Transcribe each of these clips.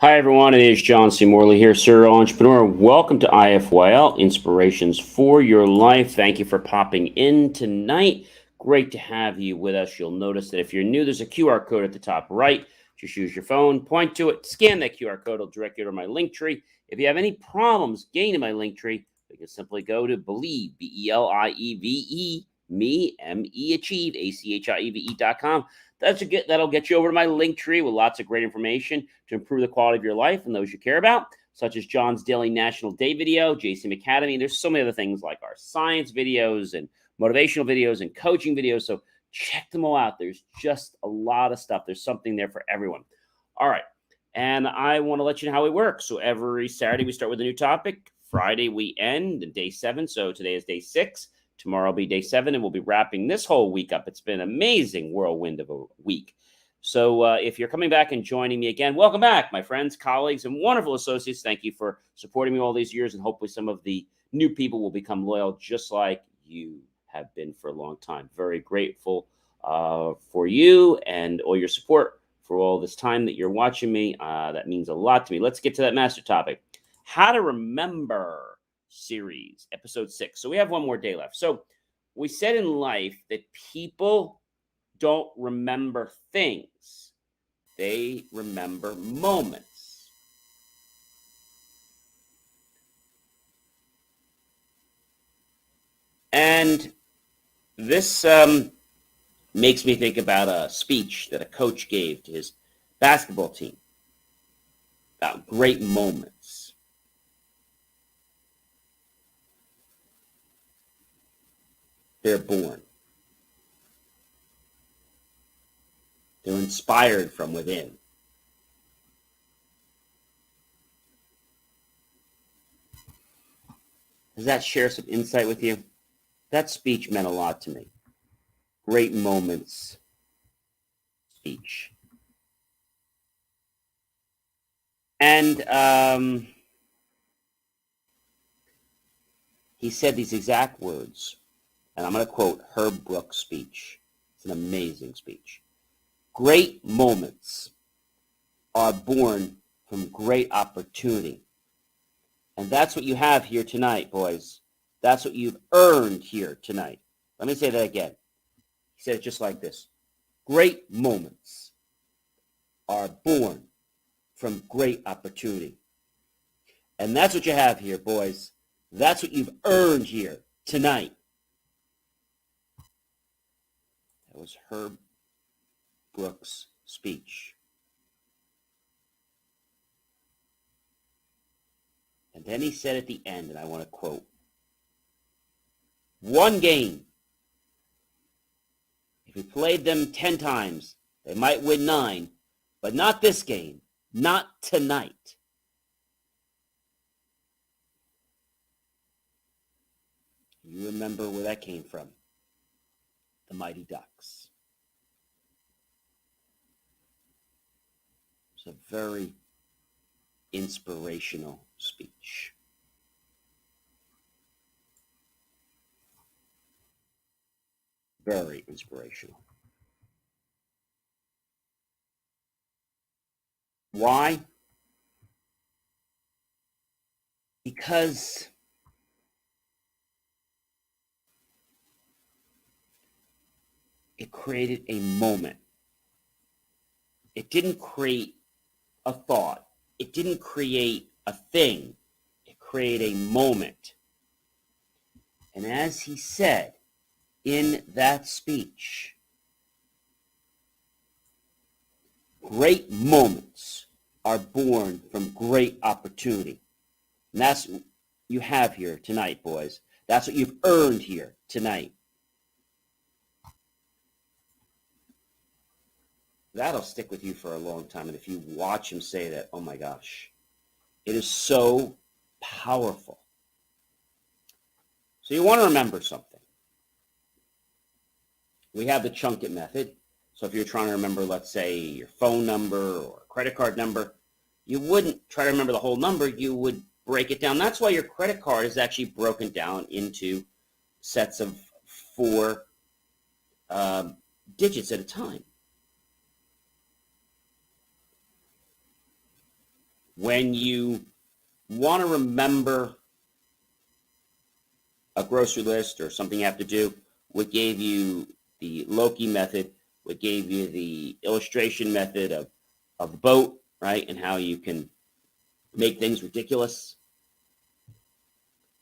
Hi, everyone. It is John C. Morley here, serial entrepreneur. Welcome to IFYL, Inspirations for Your Life. Thank you for popping in tonight. Great to have you with us. You'll notice that if you're new, there's a QR code at the top right. Just use your phone, point to it, scan that QR code. It'll direct you to my link tree. If you have any problems gaining my link tree, you can simply go to Believe, Believe, me, M-E, Achieve, ACHIEVE.com. That'll get you over to my link tree with lots of great information to improve the quality of your life and those you care about, such as John's Daily National Day video, JCM Academy. There's so many other things like our science videos and motivational videos and coaching videos. So check them all out. There's just a lot of stuff. There's something there for everyone. All right. And I want to let you know how we work. So every Saturday we start with a new topic. Friday we end in day 7. So today is day 6. Tomorrow will be day 7, and we'll be wrapping this whole week up. It's been an amazing whirlwind of a week. So if you're coming back and joining me again, welcome back, my friends, colleagues, and wonderful associates. Thank you for supporting me all these years, and hopefully some of the new people will become loyal just like you have been for a long time. Very grateful for you and all your support for all this time that you're watching me. That means a lot to me. Let's get to that master topic. How to remember series, episode 6. So we have one more day left. So we said in life that people don't remember things. They remember moments. And this makes me think about a speech that a coach gave to his basketball team about great moments. They're born. They're inspired from within. Does that share some insight with you? That speech meant a lot to me. Great moments speech. And he said these exact words. And I'm going to quote Herb Brooks' speech. It's an amazing speech. Great moments are born from great opportunity. And that's what you have here tonight, boys. That's what you've earned here tonight. Let me say that again. He said it just like this. Great moments are born from great opportunity. And that's what you have here, boys. That's what you've earned here tonight. That was Herb Brooks' speech. And then he said at the end, and I want to quote, one game, if we played them 10 times, they might win 9, but not this game, not tonight. You remember where that came from? The Mighty Ducks. It's a very inspirational speech. Very inspirational. Why? Because it created a moment. It didn't create a thought. It didn't create a thing. It created a moment. And as he said in that speech, great moments are born from great opportunity. And that's what you have here tonight, boys. That's what you've earned here tonight. That'll stick with you for a long time. And if you watch him say that, oh my gosh, it is so powerful. So you want to remember something. We have the chunk it method. So if you're trying to remember, let's say, your phone number or credit card number, you wouldn't try to remember the whole number. You would break it down. That's why your credit card is actually broken down into sets of 4 digits at a time. When you want to remember a grocery list or something you have to do, what gave you the Loki method, what gave you the illustration method of the boat, right? And how you can make things ridiculous.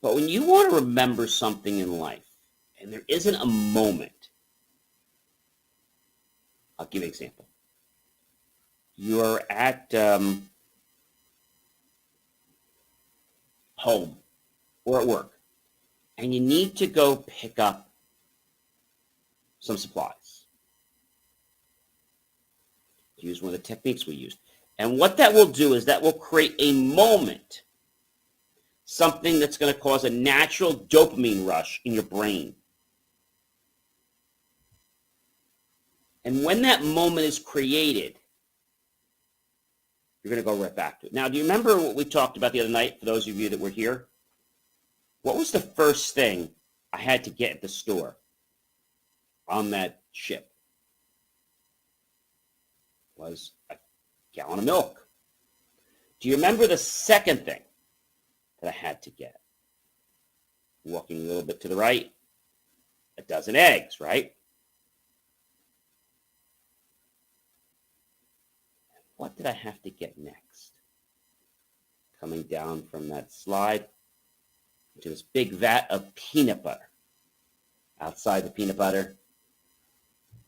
But when you want to remember something in life, and there isn't a moment, I'll give you an example. You're at home or at work, and you need to go pick up some supplies. Use one of the techniques we used. And what that will do is that will create a moment, something that's going to cause a natural dopamine rush in your brain. And when that moment is created, you're going to go right back to it. Now, do you remember what we talked about the other night, for those of you that were here? What was the first thing I had to get at the store on that ship? Was a gallon of milk. Do you remember the second thing that I had to get? Walking a little bit to the right, a dozen eggs, right? What did I have to get next? Coming down from that slide into this big vat of peanut butter. Outside the peanut butter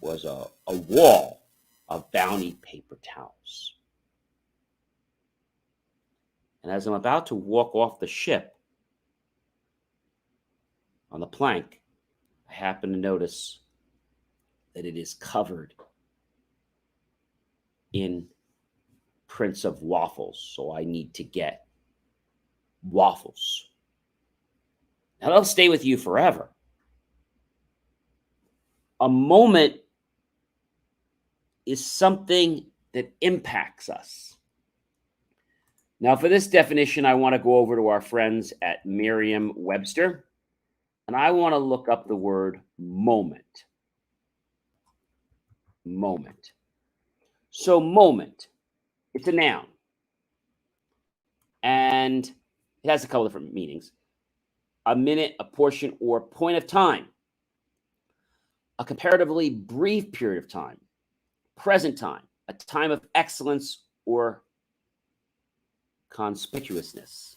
was a wall of Bounty paper towels. And as I'm about to walk off the ship on the plank, I happen to notice that it is covered in prints of waffles. So I need to get waffles. Now they'll stay with you forever. A moment is something that impacts us. Now, for this definition, I want to go over to our friends at Merriam-Webster, and I want to look up the word moment. Moment. So, moment, it's a noun, and it has a couple different meanings. A minute, a portion, or point of time. A comparatively brief period of time. Present time, a time of excellence or conspicuousness.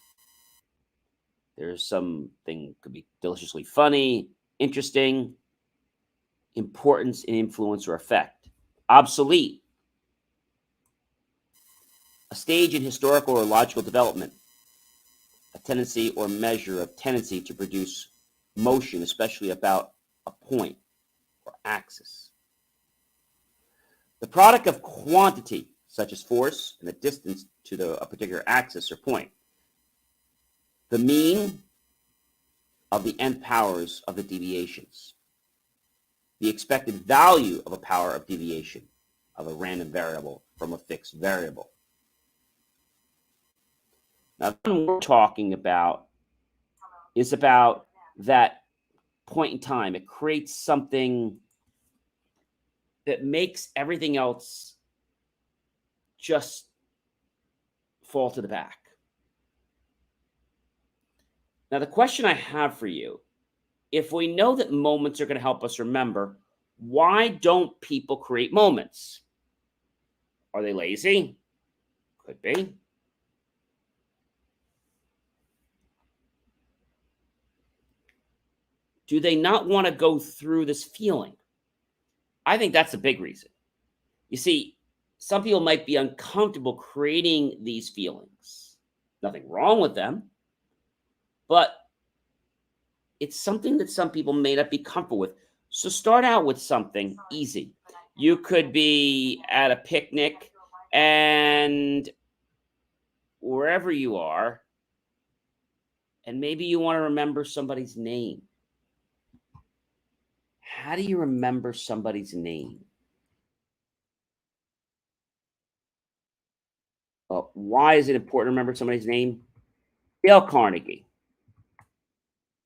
There's something could be deliciously funny, interesting, importance in influence or effect. Obsolete, a stage in historical or logical development, a tendency or measure of tendency to produce motion, especially about a point or axis. The product of quantity, such as force and the distance to a particular axis or point. The mean of the nth powers of the deviations. The expected value of a power of deviation of a random variable from a fixed variable. Now, the one we're talking about is about that point in time. It creates something that makes everything else just fall to the back. Now, the question I have for you, if we know that moments are going to help us remember, why don't people create moments? Are they lazy? Could be. Do they not want to go through this feeling? I think that's a big reason. You see, some people might be uncomfortable creating these feelings. Nothing wrong with them, but it's something that some people may not be comfortable with. So start out with something easy. You could be at a picnic and wherever you are, and maybe you want to remember somebody's name. How do you remember somebody's name? Why is it important to remember somebody's name? Dale Carnegie,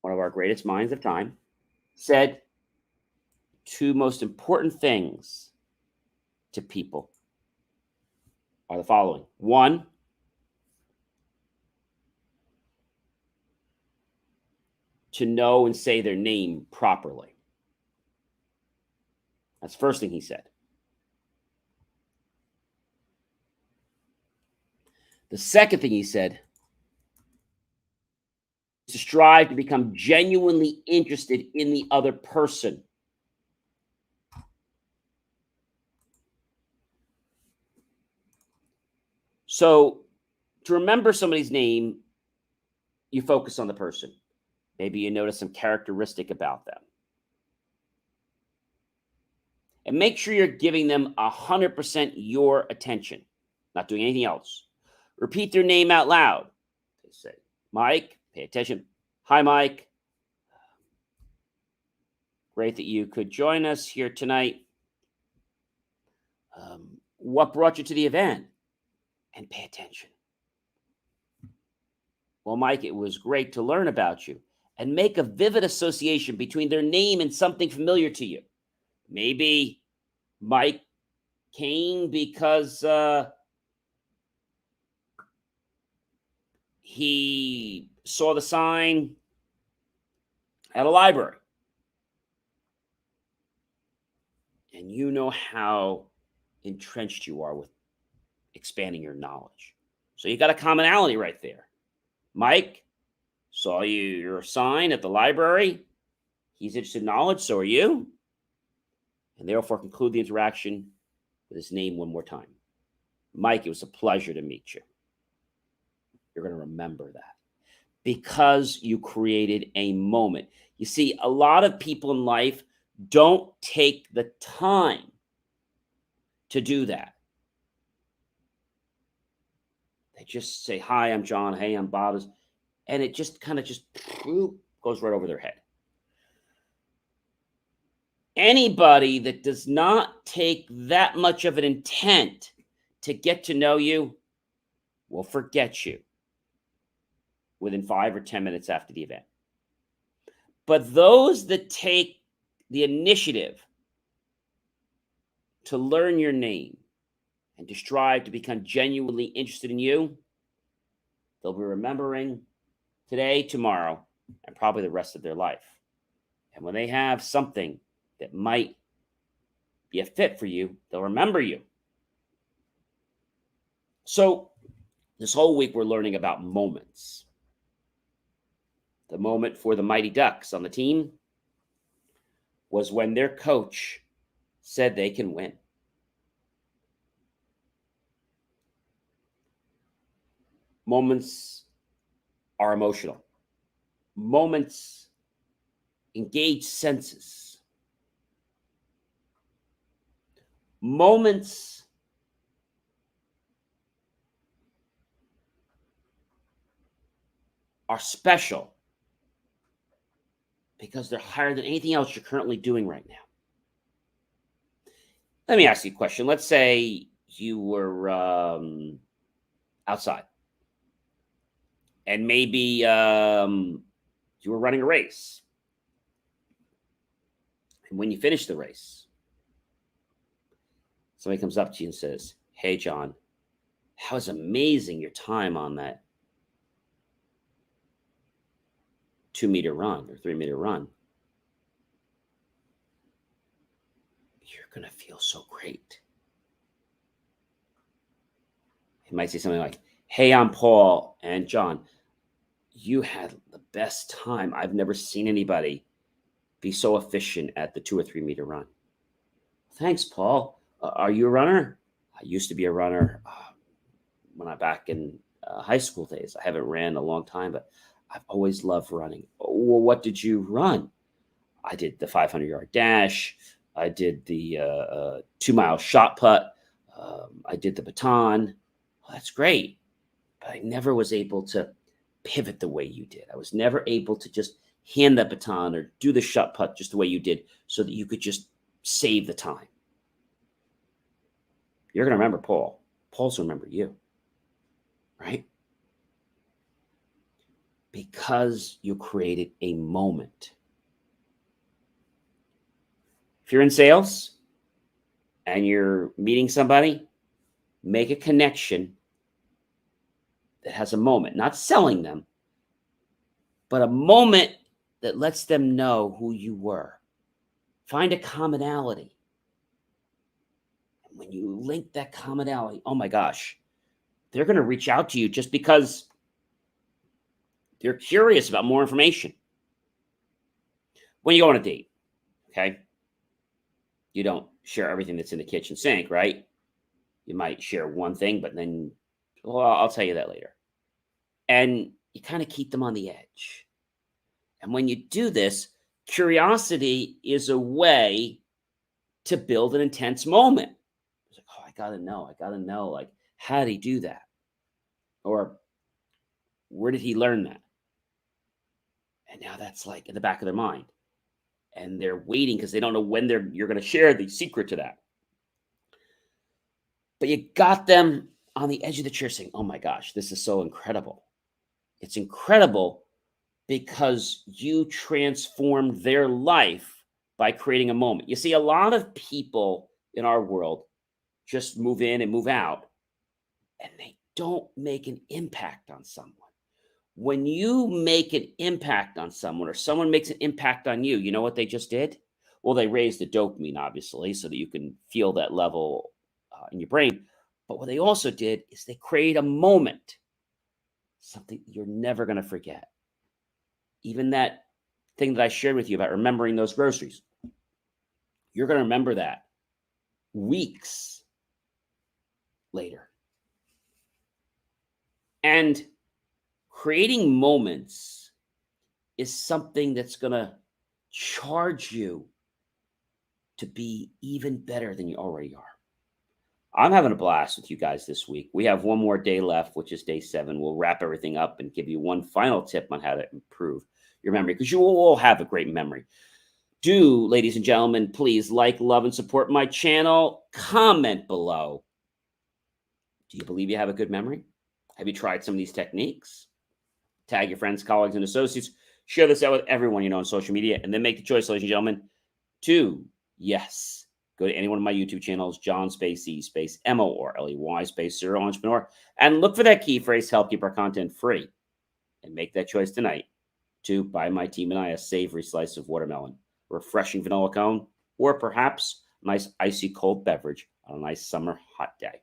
one of our greatest minds of time, said two most important things to people are the following. One, to know and say their name properly. That's the first thing he said. The second thing he said is to strive to become genuinely interested in the other person. So to remember somebody's name, you focus on the person. Maybe you notice some characteristic about them. And make sure you're giving them 100% your attention, not doing anything else. Repeat their name out loud. They say, Mike, pay attention. Hi, Mike. Great that you could join us here tonight. What brought you to the event? And pay attention. Well, Mike, it was great to learn about you. And make a vivid association between their name and something familiar to you. Maybe Mike came because he saw the sign at a library. And you know how entrenched you are with expanding your knowledge. So you got a commonality right there. Mike saw your sign at the library. He's interested in knowledge, so are you. And therefore conclude the interaction with his name one more time. Mike, it was a pleasure to meet you. You're going to remember that because you created a moment. You see, a lot of people in life don't take the time to do that. They just say, hi, I'm John. Hey, I'm Bob. And it just kind of just goes right over their head. Anybody that does not take that much of an intent to get to know you will forget you within 5 or 10 minutes after the event. But those that take the initiative to learn your name and to strive to become genuinely interested in you, they'll be remembering today, tomorrow, and probably the rest of their life. And when they have something that might be a fit for you, they'll remember you. So this whole week, we're learning about moments. The moment for the Mighty Ducks on the team was when their coach said they can win. Moments are emotional. Moments engage senses. Moments are special because they're higher than anything else you're currently doing right now. Let me ask you a question. Let's say you were outside and maybe you were running a race. And when you finish the race, somebody comes up to you and says, hey, John, that was amazing, your time on that 2-meter run or 3-meter run. You're going to feel so great. He might say something like, hey, I'm Paul, and John, you had the best time. I've never seen anybody be so efficient at the 2 or 3-meter run. Thanks, Paul. Are you a runner? I used to be a runner when I'm back in high school days. I haven't ran in a long time, but I've always loved running. Well, what did you run? I did the 500-yard dash. I did the 2-mile shot put. I did the baton. Well, that's great. But I never was able to pivot the way you did. I was never able to just hand that baton or do the shot put just the way you did so that you could just save the time. You're going to remember Paul. Paul's going to remember you, right? Because you created a moment. If you're in sales and you're meeting somebody, make a connection that has a moment, not selling them, but a moment that lets them know who you were. Find a commonality. And when you link that commonality, oh my gosh, they're going to reach out to you just because they're curious about more information. When you go on a date, okay, you don't share everything that's in the kitchen sink, right? You might share one thing, but then, well, I'll tell you that later. And you kind of keep them on the edge. And when you do this, curiosity is a way to build an intense moment. It's like, oh, I gotta know. Like, how did he do that? Or where did he learn that? And now that's like in the back of their mind. And they're waiting because they don't know when you're going to share the secret to that. But you got them on the edge of the chair saying, oh my gosh, this is so incredible. It's incredible because you transformed their life by creating a moment. You see, a lot of people in our world just move in and move out, and they don't make an impact on someone. When you make an impact on someone or someone makes an impact on you, you know what they just did? Well, they raised the dopamine, obviously, so that you can feel that level in your brain. But what they also did is they create a moment, something you're never going to forget. Even that thing that I shared with you about remembering those groceries, you're going to remember that weeks later. And creating moments is something that's going to charge you to be even better than you already are. I'm having a blast with you guys this week. We have one more day left, which is day 7. We'll wrap everything up and give you one final tip on how to improve your memory, because you will all have a great memory. Do, ladies and gentlemen, please like, love, and support my channel. Comment below. Do you believe you have a good memory? Have you tried some of these techniques? Tag your friends, colleagues, and associates. Share this out with everyone you know on social media, and then make the choice, ladies and gentlemen, to, yes, go to any one of my YouTube channels, John Spacey, space Morley, space Serial Entrepreneur, and look for that key phrase to help keep our content free. And make that choice tonight to buy my team and I a savory slice of watermelon, refreshing vanilla cone, or perhaps a nice icy cold beverage on a nice summer hot day.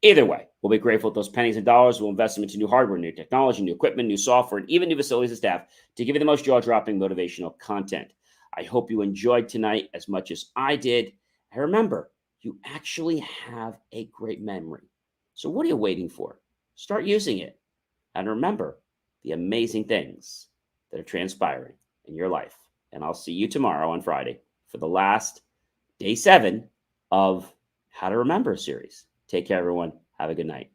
Either way, we'll be grateful with those pennies and dollars. We'll invest them into new hardware, new technology, new equipment, new software, and even new facilities and staff to give you the most jaw-dropping motivational content. I hope you enjoyed tonight as much as I did. And remember, you actually have a great memory. So what are you waiting for? Start using it. And remember the amazing things that are transpiring in your life. And I'll see you tomorrow on Friday for the last day 7 of How to Remember series. Take care, everyone. Have a good night.